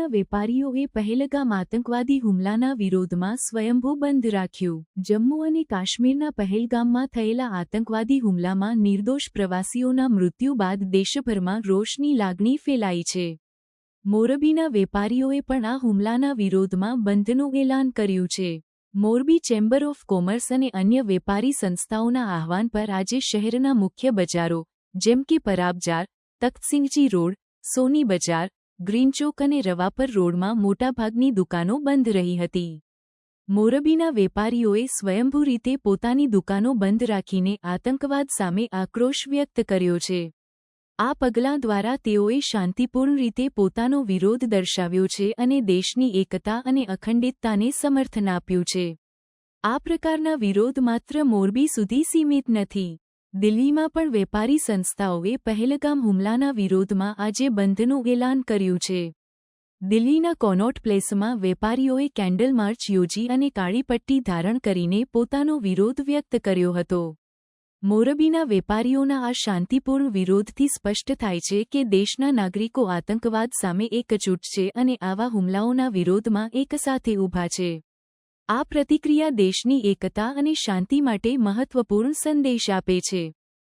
વેપારીઓએ પહેલગામ આતંકવાદી હુમલાના વિરોધમાં સ્વયંભૂ બંધ રાખ્યું. જમ્મુ અને કાશ્મીરના પહેલગામમાં થયેલા આતંકવાદી હુમલામાં નિર્દોષ પ્રવાસીઓના મૃત્યુ બાદ દેશભરમાં રોષની લાગણી ફેલાઈ છે. મોરબીના વેપારીઓએ પણ આ હુમલાના વિરોધમાં બંધનું એલાન કર્યું છે. મોરબી ચેમ્બર ઓફ કોમર્સ અને અન્ય વેપારી સંસ્થાઓના આહવાન પર આજે શહેરના મુખ્ય બજારો જેમ કે પરાબજાર, તખ્તસિંઘજી રોડ, સોની બજાર, ગ્રીન ચોક અને રવાપર રોડમાં મોટાભાગની દુકાનો બંધ રહી હતી. મોરબીના વેપારીઓએ સ્વયંભૂ રીતે પોતાની દુકાનો બંધ રાખીને આતંકવાદ સામે આક્રોશ વ્યક્ત કર્યો છે. આ પગલાં દ્વારા તેઓએ શાંતિપૂર્ણ રીતે પોતાનો વિરોધ દર્શાવ્યો છે અને દેશની એકતા અને અખંડિતતાને સમર્થન આપ્યું છે. આ પ્રકારના વિરોધ માત્ર મોરબી સુધી સીમિત નથી. દિલ્હીમાં પણ વેપારી સંસ્થાઓએ પહેલગામ હુમલાના વિરોધમાં આજે બંધનું એલાન કર્યું છે. દિલ્હીના કોનોટ પ્લેસમાં વેપારીઓએ કેન્ડલ માર્ચ યોજી અને કાળી પટ્ટી ધારણ કરીને પોતાનો વિરોધ વ્યક્ત કર્યો હતો. મોરબીના વેપારીઓના આ શાંતિપૂર્ણ વિરોધથી સ્પષ્ટ થાય છે કે દેશના નાગરિકો આતંકવાદ સામે એકજૂટ છે અને આવા હુમલાઓના વિરોધમાં એકસાથે ઊભા છે. આ પ્રતિક્રિયા દેશની એકતા અને શાંતિ માટે મહત્વપૂર્ણ સંદેશ આપે છે.